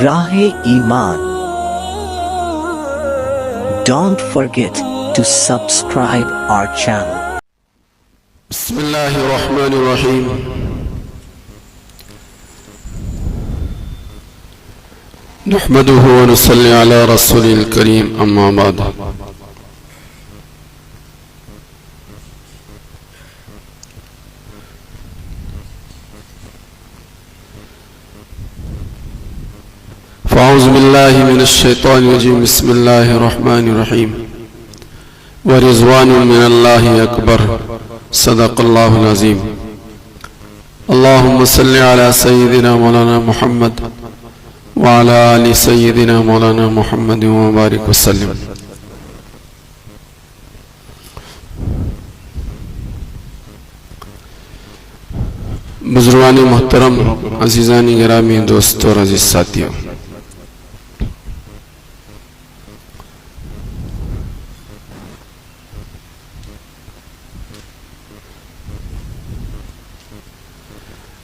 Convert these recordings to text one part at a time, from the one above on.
راہ ایمان. Don't forget to subscribe our channel. بسم اللہ الرحمن الرحیم. نحمده ونصلي على رسول الكريم. اما بعد. فاعوذ باللہ من الشیطان الرجیم. بسم اللہ الرحمن الرحیم. ورضوان من اللہ اکبر. صدق اللہ العظیم. اللہم صل علی سیدنا مولانا محمد وعلی آل سیدنا مولانا محمد وبارک وسلم. بزرگان محترم، عزیزان گرامی، دوست اور عزیز ساتھیوں،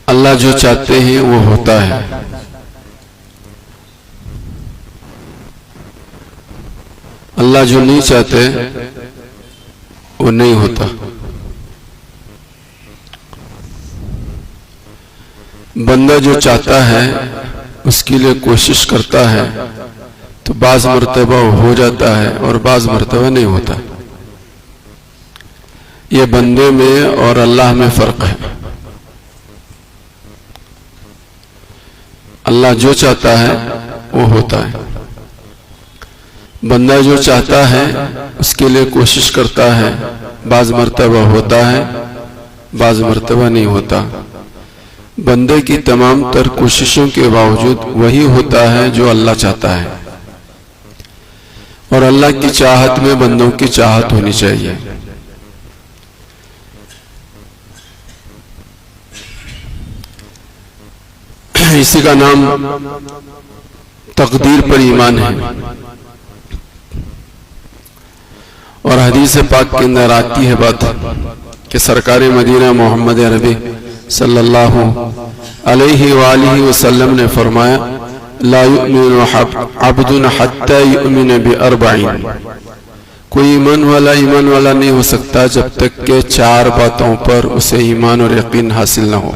اللہ جو چاہتے ہیں وہ ہوتا ہے. اللہ جو نہیں چاہتے وہ نہیں ہوتا. بندہ جو چاہتا ہے اس کے لیے کوشش کرتا ہے تو بعض مرتبہ ہو جاتا ہے اور بعض مرتبہ نہیں ہوتا. یہ بندے میں اور اللہ میں فرق ہے. اللہ جو چاہتا ہے وہ ہوتا ہے. بندہ جو چاہتا ہے اس کے لیے کوشش کرتا ہے، بعض مرتبہ ہوتا ہے، بعض مرتبہ نہیں ہوتا. بندے کی تمام تر کوششوں کے باوجود وہی ہوتا ہے جو اللہ چاہتا ہے، اور اللہ کی چاہت میں بندوں کی چاہت ہونی چاہیے. اسی کا نام تقدیر پر ایمان ہے. اور حدیث پاک کے اندر آتی ہے بات کہ سرکار مدینہ محمد عربی صلی اللہ علیہ وآلہ وسلم نے فرمایا: لا یؤمن عبد حتی یؤمن باربعین. کوئی ایمان والا نہیں ہو سکتا جب تک کہ 4 باتوں پر اسے ایمان اور یقین حاصل نہ ہو.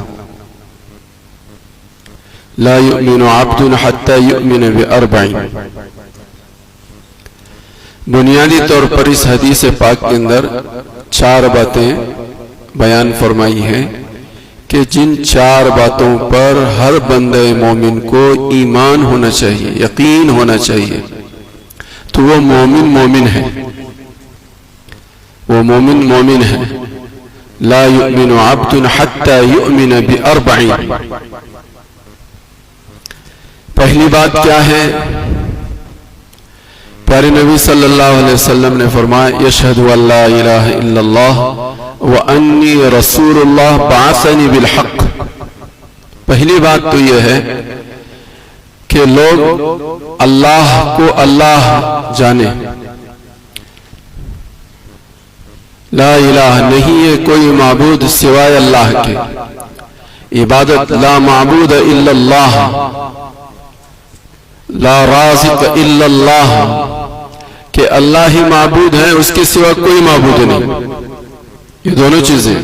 لا یؤمن عبد حتی یؤمن باربعین. بنیادی طور پر اس حدیث پاک کے اندر 4 باتیں بیان فرمائی ہیں کہ جن 4 باتوں پر ہر بندہ مومن کو ایمان ہونا چاہیے، یقین ہونا چاہیے، تو وہ مومن ہے. وہ مومن ہے. لا یؤمن عبد حتی یؤمن باربعین. پہلی بات کیا ہے؟ پیارے نبی صلی اللہ علیہ وسلم نے فرمایا: یشہد ان لا الہ الا اللہ وانی رسول اللہ بعثنی بالحق. پہلی بات تو یہ ہے کہ لوگ اللہ کو اللہ جانے. لا الہ نہیں ہے کوئی معبود سوائے اللہ کے. عبادت لا معبود الا اللہ، لا رازق الا اللہ، کہ اللہ ہی معبود ہے، اس کے سوا کوئی معبود نہیں. یہ دونوں چیزیں،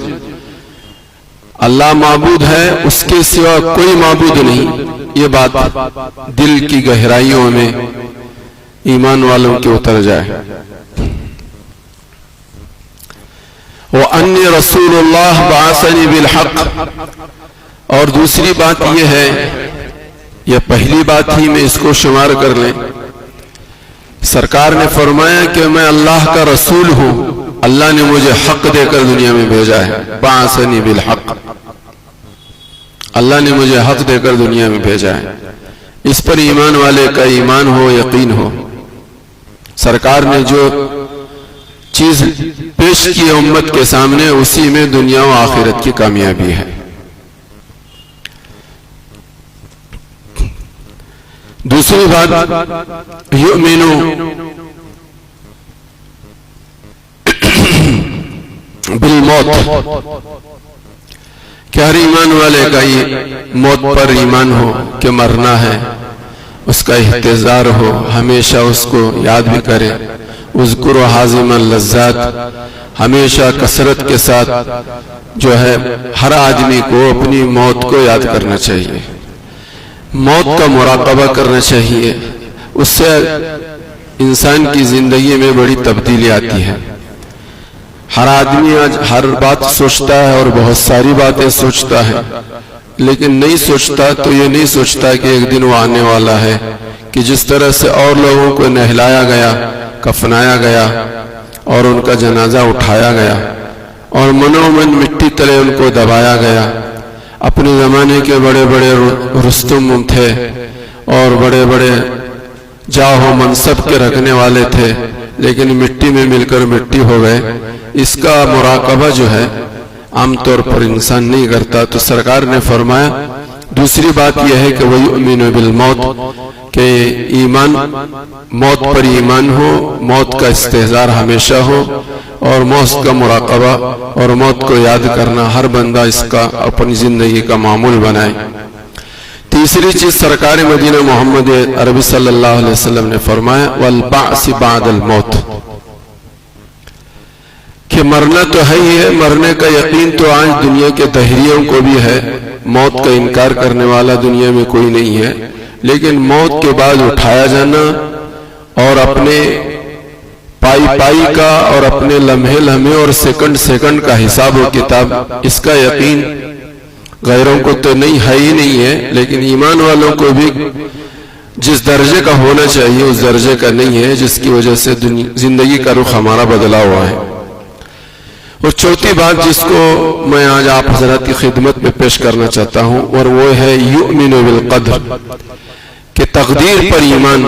اللہ معبود ہے، اس کے سوا کوئی معبود نہیں. یہ بات دل کی گہرائیوں میں ایمان والوں کے اتر جائے. وَأَنِّي رَسُولُ اللَّهِ بَعَثَنِي بِالْحَقِّ. اور دوسری بات یہ ہے، یہ پہلی بات ہی میں اس کو شمار کر لیں. سرکار نے فرمایا کہ میں اللہ کا رسول ہوں، اللہ نے مجھے حق دے کر دنیا میں بھیجا ہے. بعثنی بالحق، اللہ نے مجھے حق دے کر دنیا میں بھیجا ہے. اس پر ایمان والے کا ایمان ہو، یقین ہو. سرکار نے جو چیز پیش کی امت کے سامنے، اسی میں دنیا و آخرت کی کامیابی ہے. دوسری بات، یؤمنو بالموت، کہ ہر ایمان والے کا یہ موت پر ایمان ہو کہ مرنا ہے، اس کا احتضار ہو، ہمیشہ اس کو یاد بھی کرے. اذکر حازم اللذات، ہمیشہ کثرت کے ساتھ جو ہے ہر آدمی کو اپنی موت کو یاد کرنا چاہیے، موت کا مراقبہ کرنا چاہیے. اس سے انسان کی زندگی میں بڑی تبدیلی آتی ہے. ہر آدمی آج ہر بات سوچتا ہے اور بہت ساری باتیں سوچتا ہے، لیکن نہیں سوچتا تو یہ نہیں سوچتا کہ ایک دن وہ آنے والا ہے کہ جس طرح سے اور لوگوں کو نہلایا گیا، کفنایا گیا اور ان کا جنازہ اٹھایا گیا اور منو من مٹی تلے ان کو دبایا گیا. اپنے زمانے کے بڑے بڑے رستم تھے اور بڑے بڑے جاہ و منصب کے رکھنے والے تھے، لیکن مٹی میں مل کر مٹی ہو گئے. اس کا مراقبہ جو ہے عام طور پر انسان نہیں کرتا. تو سرکار نے فرمایا دوسری بات یہ ہے کہ وَيُؤْمِنُ بِالْمَوْتِ، کہ ایمان، موت پر ایمان ہو، موت کا استحضار ہمیشہ ہو اور موت کا مراقبہ اور موت کو یاد کرنا ہر بندہ اس کا اپنی زندگی کا معمول بنائے. تیسری چیز سرکار مدینہ محمد عربی صلی اللہ علیہ وسلم نے فرمایا وَالْبَعْثِ بَعْدَ الْمَوْتِ، کہ مرنا تو ہے ہی ہے. مرنے کا یقین تو آج دنیا کے دہریوں کو بھی ہے، موت کا انکار کرنے والا دنیا میں کوئی نہیں ہے. لیکن موت کے بعد اٹھایا جانا اور اپنے پائی پائی کا اور اپنے لمحے لمحے اور سیکنڈ سیکنڈ کا حساب و کتاب، اس کا یقین غیروں کو تو نہیں ہے ہی نہیں ہے. لیکن ایمان والوں کو بھی جس درجے کا ہونا چاہیے اس درجے کا نہیں ہے، جس کی وجہ سے زندگی کا رخ ہمارا بدلا ہوا ہے. اور چوتھی بات جس کو میں آج آپ حضرات کی خدمت میں پیش کرنا چاہتا ہوں اور وہ ہے یؤمن بالقدر، کہ تقدیر پر ایمان.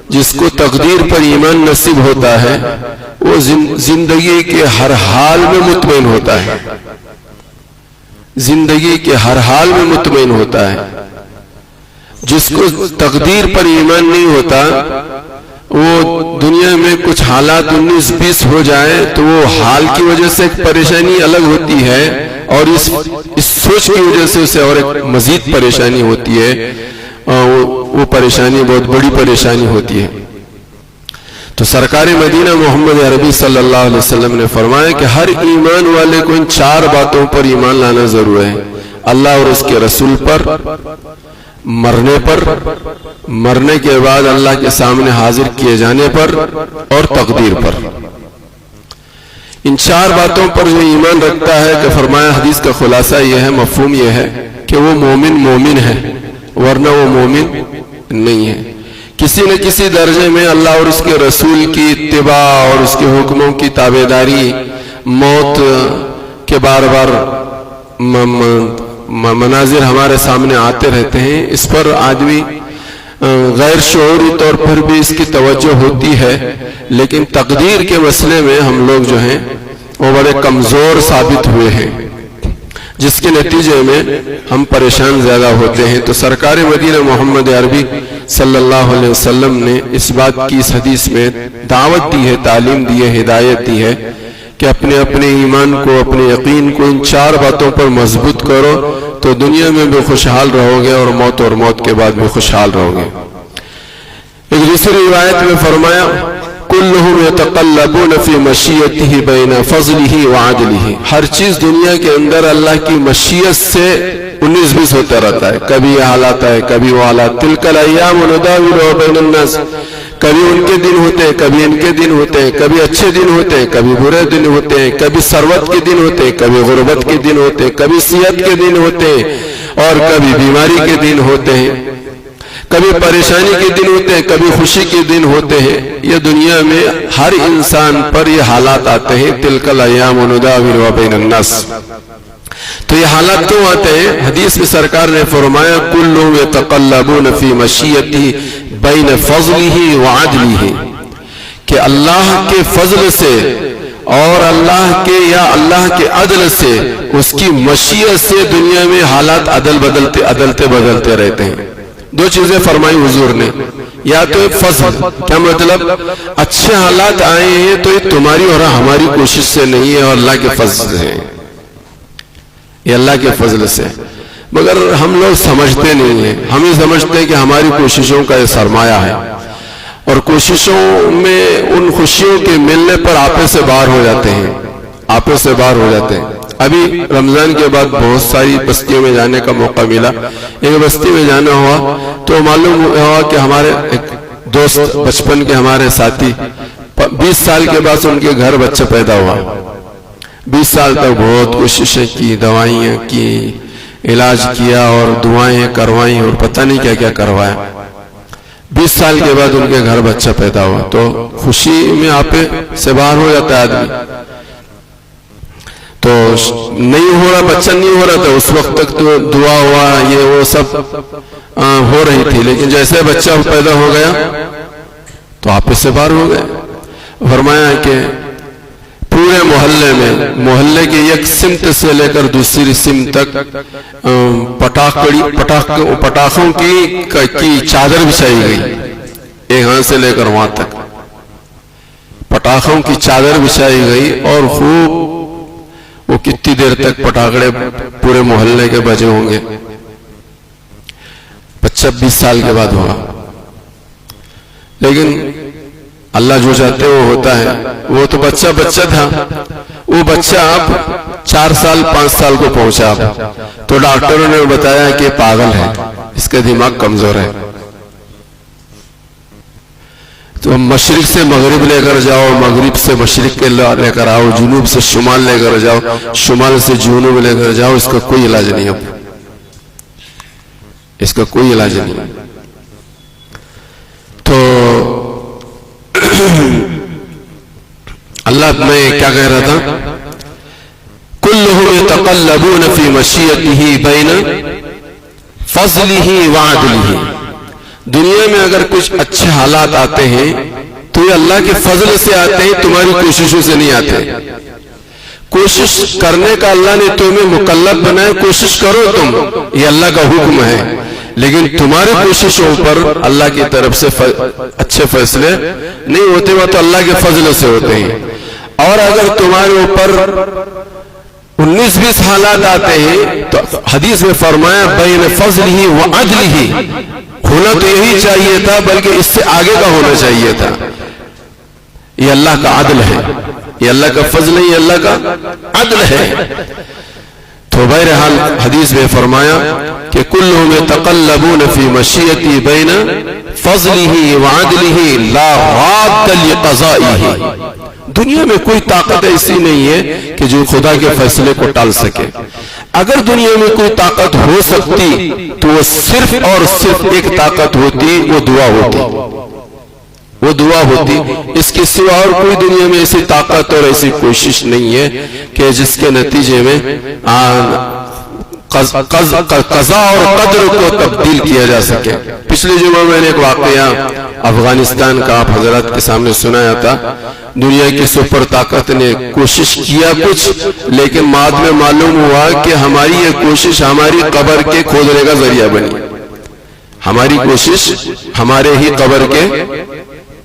جس کو تقدیر پر ایمان نصیب ہوتا ہے وہ زندگی کے ہر حال میں مطمئن ہوتا ہے، زندگی کے ہر حال میں مطمئن ہوتا ہے. جس کو تقدیر پر ایمان نہیں ہوتا وہ دنیا میں کچھ حالات 19-20 ہو جائے تو وہ حال کی وجہ سے ایک پریشانی الگ ہوتی ہے اور اس سوچ کی وجہ سے اسے اور ایک مزید پریشانی ہوتی ہے، وہ پریشانی بہت بڑی پریشانی ہوتی ہے. تو سرکار مدینہ محمد عربی صلی اللہ علیہ وسلم نے فرمایا کہ ہر ایمان والے کو ان 4 باتوں پر ایمان لانا ضرور ہے: اللہ اور اس کے رسول پر، مرنے پر، مرنے کے بعد اللہ کے سامنے حاضر کیے جانے پر اور تقدیر پر. ان 4 باتوں پر جو ایمان رکھتا ہے کہ فرمایا حدیث کا خلاصہ یہ ہے، مفہوم یہ ہے کہ وہ مومن ہے، ورنہ وہ مومن نہیں ہے. کسی نہ کسی درجے میں اللہ اور اس کے رسول کی اتباع اور اس کے حکموں کی تابعداری، موت کے بار بار مناظر ہمارے سامنے آتے رہتے ہیں، اس پر آدمی غیر شعوری طور پر بھی اس کی توجہ ہوتی ہے. لیکن تقدیر کے مسئلے میں ہم لوگ جو ہیں وہ بڑے کمزور ثابت ہوئے ہیں، جس کے نتیجے میں ہم پریشان زیادہ ہوتے ہیں. تو سرکار مدینہ محمد عربی صلی اللہ علیہ وسلم نے اس بات کی اس حدیث میں دعوت دی ہے، تعلیم دی ہے، ہدایت دی ہے کہ اپنے ایمان کو، اپنے یقین کو ان 4 باتوں پر مضبوط کرو تو دنیا میں بھی خوشحال رہو گے اور موت کے بعد بھی خوشحال رہو گے. ایک دوسری روایت میں فرمایا کلہم یتقلبون فی مشیتہ بین فضلہ وعدلہ، ہر چیز دنیا کے اندر اللہ کی مشیت سے 19-20 ہوتا رہتا ہے. کبھی یہ حالات ہے، کبھی وہ حالات. تلک الایام نداولها بین الناس، کبھی ان کے دن ہوتے ہیں، کبھی ان کے دن ہوتے ہیں، کبھی اچھے دن ہوتے ہیں، کبھی برے دن ہوتے ہیں، کبھی ثروت کے دن ہوتے ہیں، کبھی غربت کے دن ہوتے ہیں، کبھی صحت کے دن ہوتے ہیں اور کبھی بیماری کے دن ہوتے ہیں، کبھی پریشانی کے دن ہوتے ہیں، کبھی خوشی کے دن ہوتے ہیں. یہ دنیا میں ہر انسان پر یہ حالات آتے ہیں. تلک الایام نداولها بین الناس. تو یہ حالات کیوں آتے ہیں؟ حدیث میں سرکار نے فرمایا کلہم یتقلبون فی مشیتہ بین فضلہ وعدلہ، کہ اللہ کے فضل سے اور اللہ کے عدل سے، اس کی مشیت سے دنیا میں حالات عدلتے بدلتے رہتے ہیں. 2 چیزیں فرمائی حضور نے، یا تو فضل، کیا مطلب؟ اچھے حالات آئے ہیں تو یہ تمہاری اور ہماری کوشش سے نہیں ہے اور اللہ کے فضل سے ہے، یہ اللہ کے فضل سے. مگر ہم لوگ سمجھتے نہیں ہیں. ہم یہ سمجھتے ہیں کہ ہماری کوششوں کا یہ سرمایہ ہے، اور کوششوں میں ان خوشیوں کے ملنے پر آپے سے باہر ہو جاتے ہیں، آپے سے باہر ہو جاتے ہیں. ابھی رمضان کے بعد بہت ساری بستیوں میں جانے کا موقع ملا. ایک بستی میں جانا ہوا تو معلوم ہوا کہ ہمارے ایک دوست بچپن کے ہمارے ساتھی 20 سال کے بعد ان کے گھر بچہ پیدا ہوا. 20 سال تک بہت کوششیں کی، دوائیاں کی، علاج کیا اور دعائیں کروائیں اور پتہ نہیں کیا کیا کروایا. 20 سال کے بعد ان کے گھر بچہ پیدا ہوا تو خوشی میں آپے سے باہر ہو جاتا ہے آدمی. تو نہیں ہو رہا، بچہ نہیں ہو رہا تھا اس وقت تک، تو دعا ہوا یہ وہ سب ہو رہی تھی، لیکن جیسے بچہ پیدا ہو گیا تو آپے سے باہر ہو گئے. فرمایا کہ پورے محلے میں، محلے کے ایک سمت سے لے کر دوسری سمت تک پٹاخوں کی چادر بچھائی گئی. ایک ہاں سے لے کر وہاں تک پٹاخوں کی چادر بچھائی گئی، اور خوب وہ کتنی دیر تک پٹاخڑے پورے محلے کے بجے ہوں گے. بچہ 20 سال کے بعد ہوا، لیکن اللہ جو چاہتے وہ ہوتا ہے. وہ تو بچہ تھا، وہ بچہ اب 4 سال 5 سال کو پہنچا تو ڈاکٹروں نے بتایا کہ پاگل ہے، اس کا دماغ کمزور ہے. تو مشرق سے مغرب لے کر جاؤ، مغرب سے مشرق کے لے کر آؤ، جنوب سے شمال لے کر جاؤ، شمال سے جنوب لے کر جاؤ، اس کا کوئی علاج نہیں. اب اس کا کوئی علاج نہیں. تو اللہ میں کیا کہہ رہا تھا، کلہم یتقلبون فی مشیئتہ بین فضلہ وعدلہ. دنیا میں اگر کچھ اچھے حالات آتے ہیں تو یہ اللہ کے فضل سے آتے ہیں، تمہاری کوششوں سے نہیں آتے. کوشش کرنے کا اللہ نے تمہیں مکلف بنایا، کوشش کرو تم، یہ اللہ کا حکم ہے. لیکن تمہاری کوششوں پر اللہ کی طرف سے اچھے فیصلے نہیں ہوتے، وہ تو اللہ کے فضل سے ہوتے ہیں. اور اگر تمہارے اوپر 19-20 حالات آتے ہیں تو حدیث میں فرمایا بین فضلہ وعدلہ، ہونا تو یہی چاہیے تھا، بلکہ اس سے آگے کا ہونا چاہیے تھا. یہ اللہ کا عدل ہے، یہ اللہ کا فضل ہے، یہ اللہ کا عدل ہے. تو بہرحال حدیث میں فرمایا کہ کلہم یتقلبون فی مشیئتی بین فضلہ وعدلہ لا راد لقضائہ. دنیا میں کوئی طاقت ایسی نہیں ہے کہ جو خدا کے فیصلے کو ٹال سکے. اگر دنیا میں کوئی طاقت ہو سکتی تو وہ صرف اور صرف ایک طاقت ہوتی، وہ دعا ہوتی، وہ دعا ہوتی. اس کے سوا اور کوئی دنیا میں ایسی طاقت اور ایسی کوشش نہیں ہے کہ جس کے نتیجے میں قضا اور قدر کو تبدیل کیا جا سکے. پچھلے جمعہ میں نے ایک واقعہ افغانستان کا آپ حضرات کے سامنے سنایا تھا. دنیا کی سپر طاقت نے کوشش کیا کچھ، لیکن بعد میں معلوم ہوا کہ ہماری یہ کوشش ہماری قبر کے کھودنے کا ذریعہ بنی. ہماری کوشش ہمارے ہی قبر کے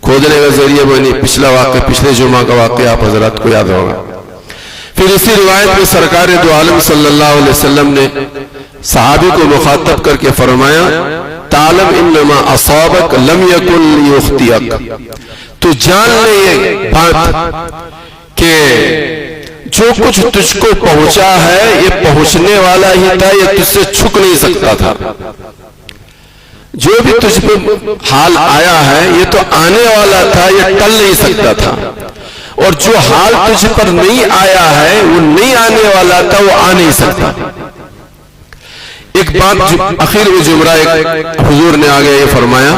کھودنے کا ذریعہ بنی. پچھلا واقعہ، پچھلے جمعہ کا واقعہ آپ حضرات کو یاد ہوگا. پھر اسی روایت میں سرکار دو عالم صلی اللہ علیہ وسلم نے صحابی کو مخاطب کر کے فرمایا تعلم انما اصابک لم یکن لیخطئک. تو جان لے یہ بات کہ جو کچھ تجھ کو پہنچا ہے یہ پہنچنے والا ہی تھا، یہ تجھ سے چھک نہیں سکتا تھا. جو بھی تجھ پہ حال آیا ہے یہ تو آنے والا تھا، یہ ٹل نہیں سکتا تھا. اور جو حال تجھ پر نہیں آیا ہے وہ نہیں آنے والا تھا، وہ آ نہیں سکتا. ایک بات اخیر میں جمرہ ایک حضور نے آگے یہ فرمایا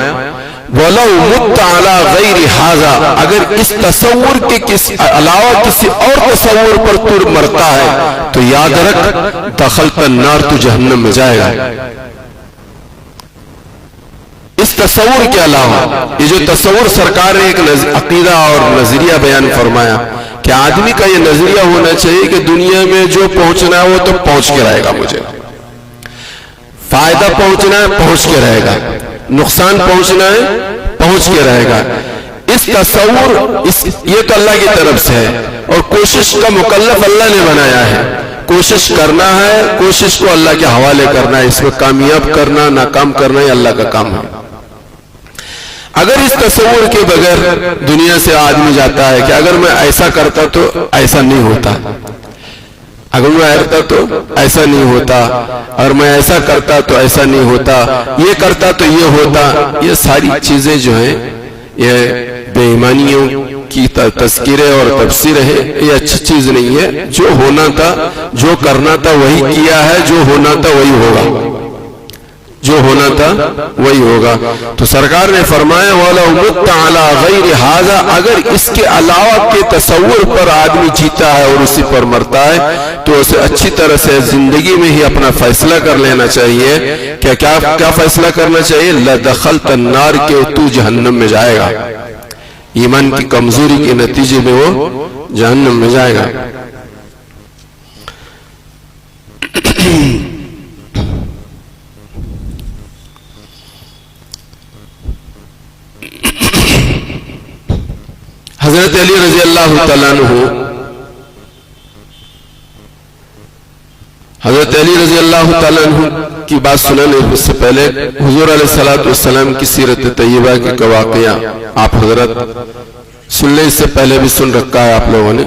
وَلَوْ مُتَّ عَلَىٰ غَيْرِ هَذَا، اگر اس تصور کے علاوہ کسی اور تصور پر تو مرتا ہے تو یاد رکھ دخلت النار، تو جہنم میں جائے گا. اس تصور کے علاوہ یہ جو تصور سرکار نے ایک عقیدہ اور نظریہ بیان فرمایا کہ آدمی کا یہ نظریہ ہونا چاہیے کہ دنیا میں جو پہنچنا ہے وہ تو پہنچ کے رہے گا، مجھے فائدہ پہنچنا ہے پہنچ کے رہے گا، نقصان پہنچنا ہے پہنچ کے رہے گا. اس تصور یہ تو اللہ کی طرف سے ہے، اور کوشش کا مکلف اللہ نے بنایا ہے. کوشش کرنا ہے، کوشش کو اللہ کے حوالے کرنا ہے، اس میں کامیاب کرنا ناکام کرنا یہ اللہ کا کام ہے۔ اگر اس تصور کے بغیر دنیا سے آدمی جاتا ہے کہ اگر میں ایسا کرتا تو ایسا نہیں ہوتا، اگر میں کرتا تو ایسا نہیں ہوتا، اور میں ایسا کرتا تو ایسا نہیں ہوتا، یہ کرتا تو یہ ہوتا، یہ ساری چیزیں جو ہیں یہ بے ایمانیوں کی تذکرے اور تفسیر ہے، یہ اچھی چیز نہیں ہے۔ جو ہونا تھا، جو کرنا تھا وہی کیا ہے، جو ہونا تھا وہی ہوگا، جو ہونا تھا وہی ہوگا۔ تو سرکار نے فرمایا وَلَوْ مُتَّ عَلَى غَيْرِ هَذَا، اگر اس کے علاوہ کے تصور پر آدمی جیتا ہے اور اسی پر مرتا ہے تو اسے اچھی طرح سے زندگی میں ہی اپنا فیصلہ کر لینا چاہیے۔ کیا فیصلہ کرنا چاہیے؟ لَدَخَلْتَ النَّارِ، کہ تو جہنم میں جائے گا، ایمان کی کمزوری کے نتیجے میں وہ جہنم میں جائے گا۔ حضرت علی رضی اللہ تعالیٰ عنہ، حضرت علی رضی اللہ تعالیٰ عنہ کی بات سننے سے پہلے حضور علیہ السلام کی سیرت طیبہ کا واقعہ آپ حضرت سننے سے پہلے بھی سن رکھا ہے آپ لوگوں نے،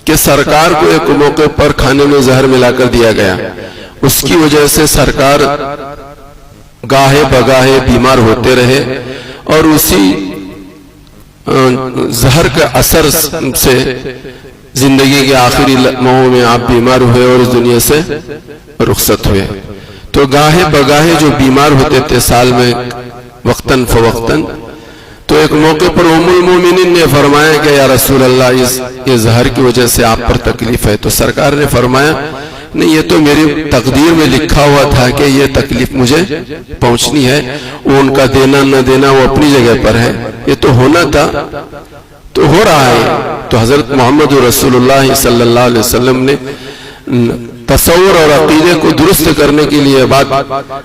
کہ سرکار کو ایک موقع پر کھانے میں زہر ملا کر دیا گیا، اس کی وجہ سے سرکار گاہے بگاہے بیمار ہوتے رہے، اور اسی زہر کے اثر سے زندگی کے آخری لمحوں میں آپ بیمار ہوئے اور اس دنیا سے رخصت ہوئے۔ تو گاہے بگاہے جو بیمار ہوتے تھے سال میں وقتاً فوقتاً، تو ایک موقع پر ام المومنین نے فرمایا کہ یا رسول اللہ یہ زہر کی وجہ سے آپ پر تکلیف ہے، تو سرکار نے فرمایا نہیں، یہ تو میری تقدیر میں لکھا ہوا تھا کہ یہ تکلیف مجھے پہنچنی ہے، وہ ان کا دینا نہ دینا وہ اپنی جگہ پر ہے، یہ تو ہونا تھا تو ہو رہا ہے۔ تو حضرت محمد رسول اللہ صلی اللہ علیہ وسلم نے تصور اور عقیدے کو درست کرنے کے لیے بات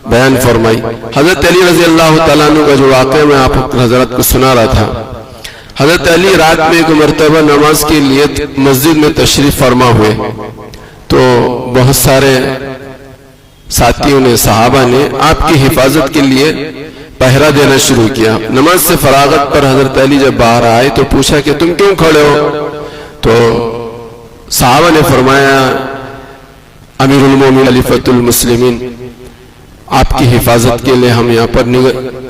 بیان فرمائی۔ حضرت علی رضی اللہ تعالیٰ عنہ کا جو واقعہ میں آپ حضرت کو سنا رہا تھا، حضرت علی رات میں ایک مرتبہ نماز کے لیے مسجد میں تشریف فرما ہوئے، تو بہت سارے ساتھیوں نے صحابہ نے آپ کی حفاظت کے لیے پہرا دینا شروع کیا۔ نماز سے فراغت پر حضرت علی جب باہر آئے تو پوچھا کہ تم کیوں کھڑے ہو؟ تو صحابہ نے فرمایا امیر المومنین خلیفۃ المسلمین، آپ کی حفاظت کے لیے ہم یہاں پر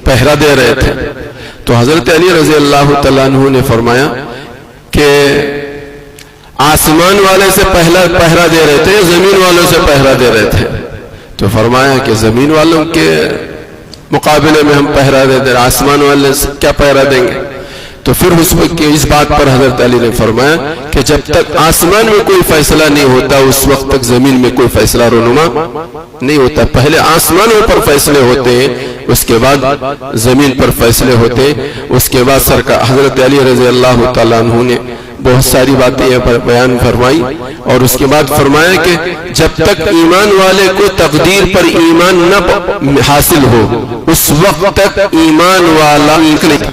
پہرا دے رہے تھے۔ تو حضرت علی رضی اللہ تعالیٰ عنہ نے فرمایا کہ آسمان والے سے پہرا دے رہے تھے، زمین والوں سے پہرا دے رہے تھے؟ تو فرمایا کہ زمین والوں کے مقابلے میں ہم پہرا دے دیں، آسمان والے سے کیا پہرا دیں گے؟ تو پھر اس بات پر حضرت علی نے فرمایا کہ جب تک آسمان میں کوئی فیصلہ نہیں ہوتا اس وقت تک زمین میں کوئی فیصلہ رونما نہیں ہوتا۔ پہلے آسمانوں پر فیصلے ہوتے ہیں، اس کے بعد زمین پر فیصلے ہوتے ہیں۔ اس کے بعد سرکار حضرت علی رضی اللہ تعالیٰ عنہ نے بہت ساری باتیں بیان فرمائی، اور اس کے بعد فرمایا کہ جب تک ایمان والے کو تقدیر پر ایمان نہ حاصل ہو اس وقت تک ایمان والا نہیں۔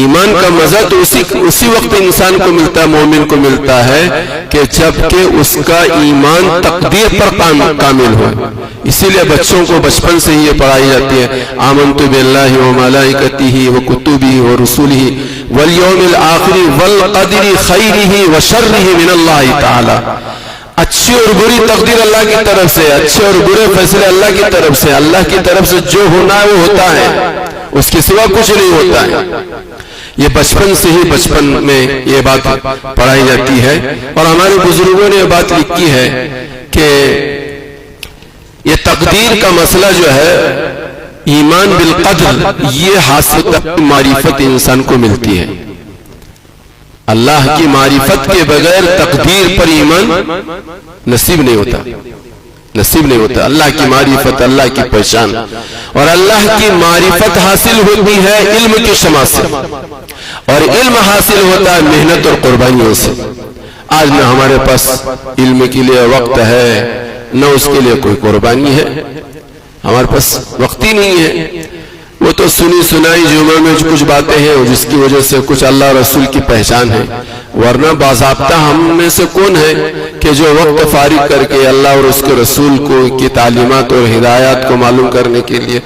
ایمان کا مزہ تو اسی وقت انسان کو ملتا ہے، مومن کو ملتا ہے کہ جب کہ اس کا ایمان تقدیر پر کامل ہو۔ اسی لیے بچوں کو بچپن سے ہی یہ پڑھائی جاتی ہے آمنت باللہ وملائکتہ وکتبہ ورسلہ والیوم الآخر والقدر خیرہ وشرہ من اللہ تعالی۔ اچھی اور بری تقدیر اللہ کی طرف سے، اچھے اور برے فیصلے اللہ کی طرف سے، اللہ کی طرف سے جو ہونا ہے وہ ہوتا ہے، اس کے سوا کچھ نہیں ہوتا ہے۔ یہ بچپن سے ہی بچپن میں یہ بات پڑھائی جاتی ہے، اور ہمارے بزرگوں نے یہ بات لکھی ہے کہ یہ تقدیر کا مسئلہ جو ہے ایمان بالقدر، یہ حاصل معرفت انسان کو ملتی ہے۔ اللہ کی معرفت کے بغیر تقدیر پر ایمان نصیب نہیں ہوتا، نصیب نہیں ہوتا۔ اللہ کی معرفت، اللہ کی پہچان، اور اللہ کی معرفت حاصل ہوتی ہے علم کی شمع سے، اور علم حاصل ہوتا ہے محنت اور قربانیوں سے۔ آج نہ ہمارے پاس علم کے لیے وقت ہے، نہ اس کے لیے کوئی قربانی ہے، ہمارے پاس وقت ہی نہیں ہے۔ وہ تو سنی سنائی جمعہ میں کچھ باتیں ہیں جس کی وجہ سے کچھ اللہ رسول کی پہچان ہے، ورنہ باضابطہ ہم میں سے کون ہے کہ جو وقت فارغ کر کے اللہ اور اس کے رسول کی تعلیمات اور ہدایات کو معلوم کرنے کے لیے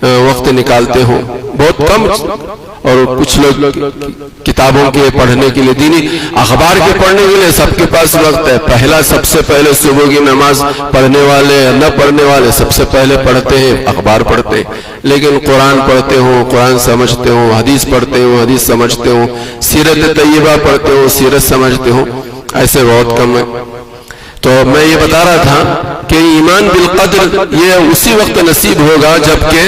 وقت نکالتے ہوں؟ بہت کم، اور کچھ لوگ کتابوں کے پڑھنے کے لیے، دینی اخبار کے پڑھنے کے لیے سب کے پاس وقت ہے۔ سب سے پہلے صبح کی نماز پڑھنے والے نہ پڑھنے والے سب سے پہلے پڑھتے ہیں، اخبار پڑھتے ہیں، لیکن قرآن پڑھتے ہوں، قرآن سمجھتے ہوں، حدیث پڑھتے ہوں، حدیث سمجھتے ہوں، سیرت طیبہ پڑھتے ہوں، سیرت سمجھتے ہوں، ایسے بہت کم ہے۔ تو میں یہ بتا رہا تھا کہ ایمان بالقدر یہ اسی وقت نصیب ہوگا جب کہ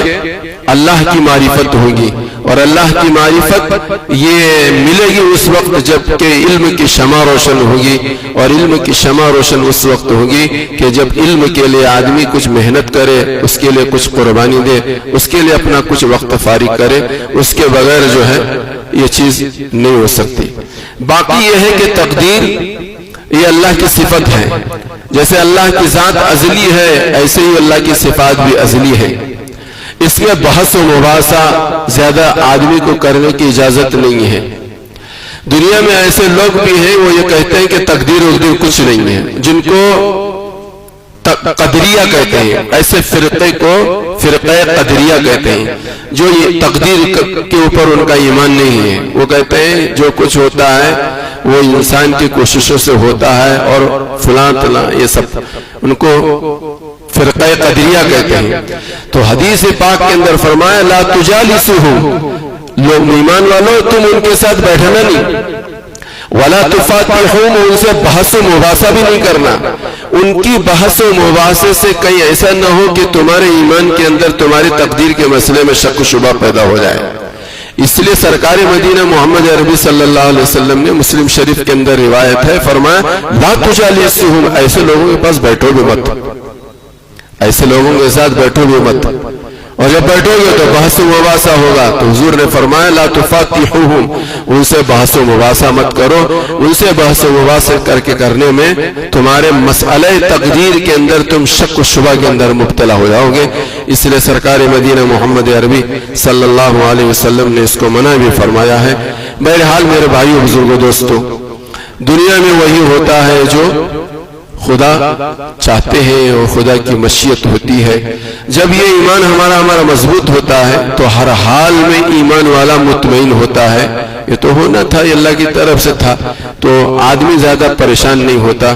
اللہ کی معرفت ہوگی، اور اللہ کی معرفت یہ ملے گی اس وقت جب کہ علم کی شمع روشن ہوگی، اور علم کی شمع روشن اس وقت ہوگی کہ جب علم کے لیے آدمی کچھ محنت کرے، اس کے لیے کچھ قربانی دے، اس کے لیے اپنا کچھ وقت فارغ کرے، اس کے بغیر جو ہے یہ چیز نہیں ہو سکتی۔ باقی یہ ہے کہ تقدیر یہ اللہ کی صفت ہے، جیسے اللہ کی ذات ازلی ہے ایسے ہی اللہ کی صفات بھی ازلی ہے۔ اس میں بحث و مباحثہ زیادہ آدمی کو کرنے کی اجازت نہیں ہے۔ دنیا میں ایسے لوگ بھی ہیں وہ یہ کہتے ہیں کہ تقدیر وقدیر کچھ نہیں ہے، جن کو قدریہ کہتے ہیں، ایسے فرقے کو فرقہ قدریہ کہتے ہیں، جو یہ تقدیر کے اوپر ان کا ایمان نہیں ہے۔ وہ کہتے ہیں جو کچھ ہوتا ہے وہ انسان کی کوششوں سے ہوتا ہے، اور فلاں تلاں یہ سب ان کو فرقہ قدریہ کہتے ہیں۔ تو حدیث پاک کے اندر فرمایا لا تجالسوہم، لوگ ایمان والو تم ان کے ساتھ بیٹھنا نہیں، ولا تفاتحوہم، ان سے بحث و مباحثہ بھی نہیں کرنا۔ ان کی بحث و مباحثے سے کہیں ایسا نہ ہو کہ تمہارے ایمان کے اندر تمہاری تقدیر کے مسئلے میں شک و شبہ پیدا ہو جائے۔ اس لیے سرکار مدینہ محمد عربی صلی اللہ علیہ وسلم نے مسلم شریف کے اندر روایت ہے، فرمایا لا تجالسوہم، ایسے لوگوں کے پاس بیٹھو بھی مت، ایسے لوگوں کے ساتھ بیٹھو بھی مت، اور جب بیٹھو گے تو بحث و مباحثہ ہوگا۔ تو حضور نے فرمایا لا تفاتحوہم، ان سے بحث و مباحثہ مت کرو، ان سے بحث و مباحثہ کرنے میں تمہارے مسئلہ تقدیر کے اندر تم شک و شبہ کے اندر مبتلا ہو جاؤ گے۔ اس لیے سرکار مدینہ محمد عربی صلی اللہ علیہ وسلم نے اس کو منع بھی فرمایا ہے۔ بہرحال میرے بھائیو بزرگوں دوستو، دنیا میں وہی ہوتا ہے جو خدا چاہتے ہیں اور خدا کی مشیت ہوتی ہے۔ جب یہ ایمان ہمارا مضبوط ہوتا ہے تو ہر حال میں ایمان والا مطمئن ہوتا ہے۔ یہ تو ہونا تھا، یہ اللہ کی طرف سے تھا، تو آدمی زیادہ پریشان نہیں ہوتا۔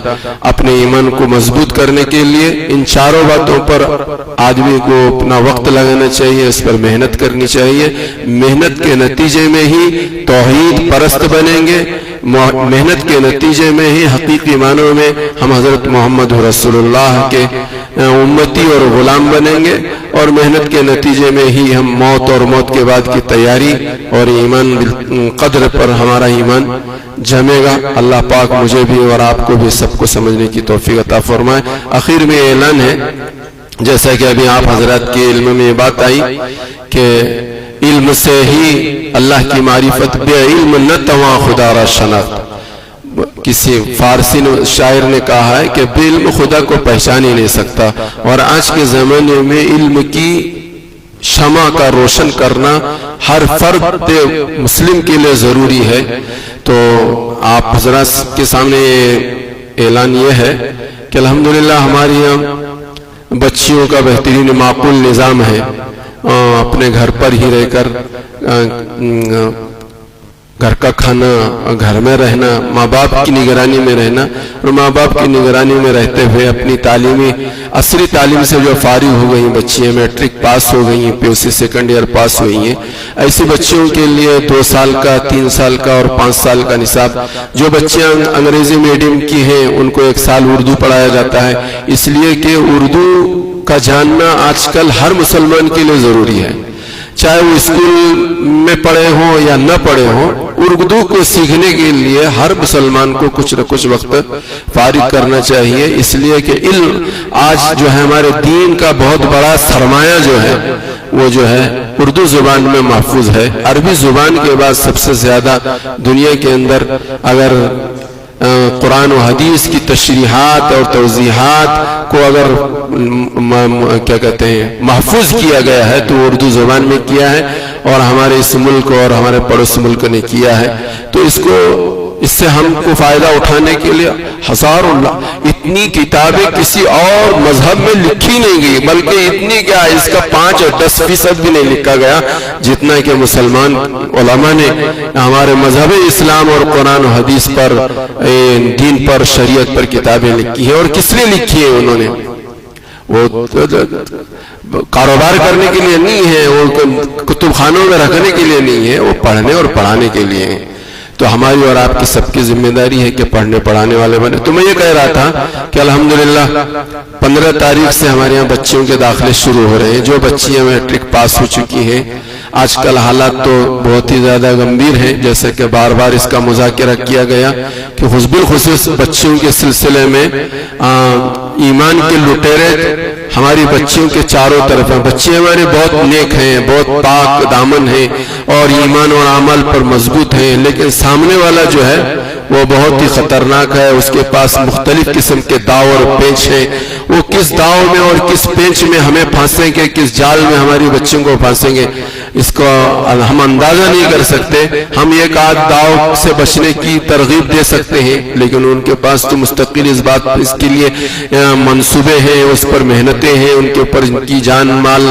اپنے ایمان کو مضبوط کرنے کے لیے ان چاروں باتوں پر آدمی کو اپنا وقت لگانا چاہیے، اس پر محنت کرنی چاہیے۔ محنت کے نتیجے میں ہی توحید پرست بنیں گے، محنت کے نتیجے میں ہی حقیقی معنوں میں ہم حضرت محمد رسول اللہ کے امتی اور غلام بنیں گے، اور محنت کے نتیجے میں ہی ہم موت اور موت کے بعد کی تیاری اور ایمان قدر پر ہمارا ایمان جمے گا۔ اللہ پاک مجھے بھی اور آپ کو بھی سب کو سمجھنے کی توفیق عطا فرمائے۔ آخر میں اعلان ہے، جیسا کہ ابھی آپ حضرات کے علم میں یہ بات آئی کہ علم سے ہی اللہ کی معرفت، بے علم نہ تواں خدا را شناخت۔ کسی فارسی شاعر نے کہا ہے کہ بے علم خدا کو پہچان ہی نہیں سکتا، اور آج کے زمانے میں علم کی شمع کا روشن کرنا ہر فرد مسلم کے لیے ضروری ہے۔ تو آپ حضرات کے سامنے اعلان یہ ہے کہ الحمدللہ ہماری یہاں بچیوں کا بہترین معقول نظام ہے، اپنے گھر پر ہی رہ کر گھر کا کھانا، گھر میں رہنا، ماں باپ کی نگرانی میں رہنا، اور ماں باپ کی نگرانی میں رہتے ہوئے اپنی تعلیمی عصری تعلیم سے جو فارغ ہو گئی بچیاں، میٹرک پاس ہو گئی ہیں، PUC سیکنڈ ایئر پاس ہوئی ہیں، ایسی بچیوں کے لیے 2 سال کا، 3 سال کا اور 5 سال کا نصاب، جو بچیاں انگریزی میڈیم کی ہیں ان کو 1 سال اردو پڑھایا جاتا ہے، اس لیے کہ اردو کا جاننا آج کل ہر مسلمان کے لیے ضروری ہے، چاہے وہ اسکول میں پڑھے ہوں یا نہ پڑھے ہوں۔ اردو کو سیکھنے کے لیے ہر مسلمان کو کچھ نہ کچھ وقت فارغ کرنا چاہیے، اس لیے کہ علم آج جو ہے ہمارے دین کا بہت بڑا سرمایہ جو ہے وہ جو ہے اردو زبان میں محفوظ ہے۔ عربی زبان کے بعد سب سے زیادہ دنیا کے اندر اگر قرآن و حدیث کی تشریحات اور توضیحات کو اگر کیا کہتے ہیں محفوظ کیا گیا ہے تو اردو زبان میں کیا ہے، اور ہمارے اس ملک اور ہمارے پڑوس ملک نے کیا ہے۔ تو اس کو اس سے ہم کو فائدہ اٹھانے کے لیے ہزاروں اتنی کتابیں کسی اور مذہب میں لکھی نہیں گئی، بلکہ اتنی کیا اس کا 5 اور 10% بھی نہیں لکھا گیا جتنا کہ مسلمان علماء نے ہمارے مذہب اسلام اور قرآن و حدیث پر، دین پر، شریعت پر کتابیں لکھی ہیں۔ اور کس لیے لکھی ہیں انہوں نے؟ وہ کاروبار کرنے کے لیے نہیں ہے، وہ کتب خانوں میں رکھنے کے لیے نہیں ہے، وہ پڑھنے اور پڑھانے کے لیے ہیں۔ تو ہماری اور آپ کی سب کی ذمہ داری ہے کہ پڑھنے پڑھانے والے بنے۔ تو میں یہ کہہ رہا تھا کہ الحمدللہ 15 تاریخ سے ہمارے یہاں بچیوں کے داخلے شروع ہو رہے ہیں۔ جو بچیاں میٹرک پاس ہو چکی ہیں، آج کل حالات تو بہت ہی زیادہ گمبھیر ہیں، جیسے کہ بار بار اس کا مذاکرہ کیا گیا کہ بالخصوص بچیوں کے سلسلے میں ایمان کے لٹیرے ہماری بچیوں کے چاروں طرف ہیں۔ بچے ہمارے بہت نیک ہیں، بہت پاک دامن ہیں اور ایمان اور عمل پر مضبوط ہیں، لیکن سامنے والا جو ہے وہ بہت ہی خطرناک ہے۔ اس کے پاس مختلف قسم کے داؤ اور پیچ ہیں۔ وہ کس داؤ میں اور کس پیچ میں ہمیں پھانسیں گے، کس جال میں ہماری بچوں کو پھانسیں گے، اس کو ہم اندازہ نہیں کر سکتے۔ ہم ایک آدھ داؤ سے بچنے کی ترغیب دے سکتے ہیں، لیکن ان کے پاس تو مستقل اس کے لیے منصوبے ہیں، اس پر محنتیں ہیں، ان کے اوپر ان کی جان مال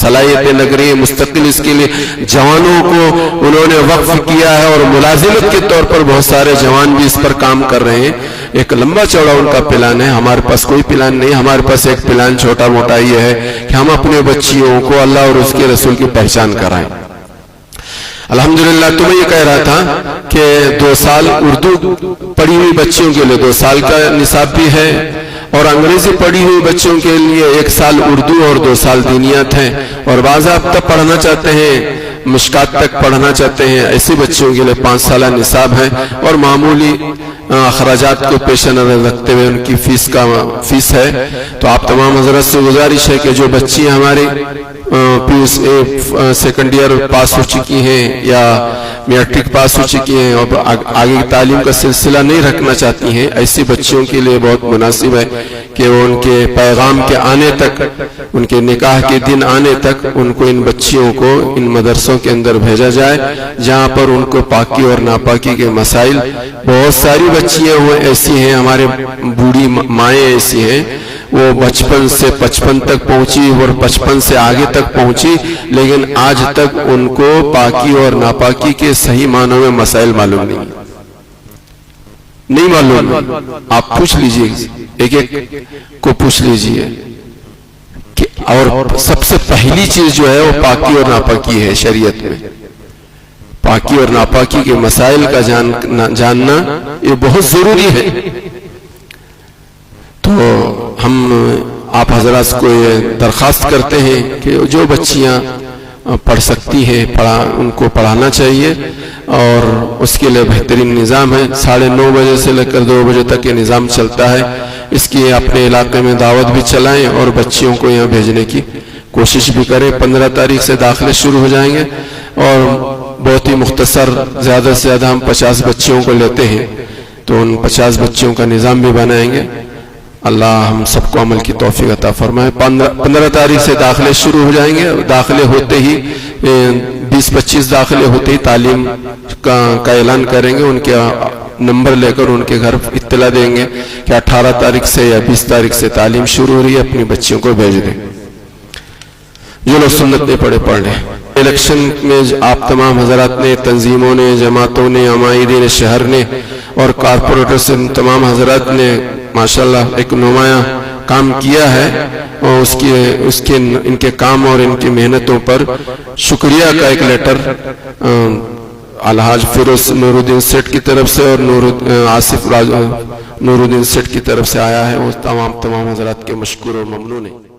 صلاحیتیں لگ رہی ہیں، مستقل اس کے لیے جوانوں کو انہوں نے وقف کیا ہے، اور ملازمت کے طور پر بہت سارے جوان بھی اس پر کام کر رہے ہیں۔ ایک لمبا چوڑا ان کا پلان ہے، ہمارے پاس کوئی پلان نہیں۔ ہمارے پاس ایک پلان چھوٹا موٹا یہ ہے کہ ہم اپنے بچیوں کو اللہ اور اس کے رسول کی پہچان کرائیں۔ الحمدللہ تو میں یہ کہہ رہا تھا کہ 2 سال اردو پڑھی ہوئی بچیوں کے لیے 2 سال کا نصاب بھی ہے، اور انگریزی پڑھی ہوئی بچوں کے لیے 1 سال اردو اور 2 سال دینیات ہیں، اور بعض آپ تک پڑھنا چاہتے ہیں، مشکات تک پڑھنا چاہتے ہیں، ایسے بچوں کے لیے 5 سالہ نصاب ہے، اور معمولی اخراجات کو پیش نظر رکھتے ہوئے ان کی فیس ہے۔ تو آپ تمام حضرات سے گزارش ہے کہ جو بچی ہماری سیکنڈ ایئر پاس ہو چکی ہیں یا میٹرک پاس ہو چکی ہیں اور آگے کی تعلیم کا سلسلہ نہیں رکھنا چاہتی ہیں، ایسی بچیوں کے لیے بہت مناسب ہے کہ وہ ان کے پیغام کے آنے تک، ان کے نکاح کے دن آنے تک ان کو، ان بچیوں کو ان مدرسوں کے اندر بھیجا جائے، جہاں پر ان کو پاکی اور ناپاکی کے مسائل، بہت ساری بچیاں ایسی ہیں، ہمارے بوڑھی مائیں ایسی ہیں، وہ بچپن سے 55 تک پہنچی اور 55 سے آگے تک پہنچی، لیکن آج تک ان کو پاکی اور ناپاکی کے صحیح معنوں میں مسائل معلوم نہیں معلوم۔ آپ پوچھ لیجئے، ایک ایک کو پوچھ لیجئے، اور سب سے پہلی چیز جو ہے وہ پاکی اور ناپاکی ہے۔ شریعت میں پاکی اور ناپاکی کے مسائل کا جاننا یہ بہت ضروری ہے۔ تو ہم آپ حضرات کو یہ درخواست کرتے ہیں کہ جو بچیاں پڑھ سکتی ہیں ان کو پڑھانا چاہیے، اور اس کے لیے بہترین نظام ہے۔ 9:30 بجے سے لے کر 2 بجے تک یہ نظام چلتا ہے۔ اس کی اپنے علاقے میں دعوت بھی چلائیں اور بچیوں کو یہاں بھیجنے کی کوشش بھی کریں۔ 15 تاریخ سے داخلے شروع ہو جائیں گے، اور بہت ہی مختصر، زیادہ سے زیادہ ہم 50 بچیوں کو لیتے ہیں، تو ان 50 بچیوں کا نظام بھی بنائیں گے۔ اللہ ہم سب کو عمل کی توفیق عطا فرمائے۔ 15 تاریخ سے داخلے شروع ہو جائیں گے، داخلے ہوتے ہی 20-25 داخلے ہوتے ہی تعلیم کا اعلان کریں گے، ان کے نمبر لے کر ان کے گھر اطلاع دیں گے کہ 18 تاریخ سے یا 20 تاریخ سے تعلیم شروع ہو رہی ہے، اپنی بچیوں کو بھیج دیں۔ جو لوگ سنت نہیں پڑھے پڑھ لیں۔ الیکشن میں آپ تمام حضرات نے، تنظیموں نے، جماعتوں نے، عمائدین شہر نے اور کارپوریٹر سے تمام حضرات نے ماشاءاللہ ایک نمایاں کام کیا ہے، اور ان کے کام اور ان کی محنتوں پر شکریہ کا ایک لیٹر الحاج فیروز نور الدین سیٹ کی طرف سے اور آصف نور الدین سیٹ کی طرف سے آیا ہے۔ وہ تمام حضرات کے مشکور اور ممنون ہیں۔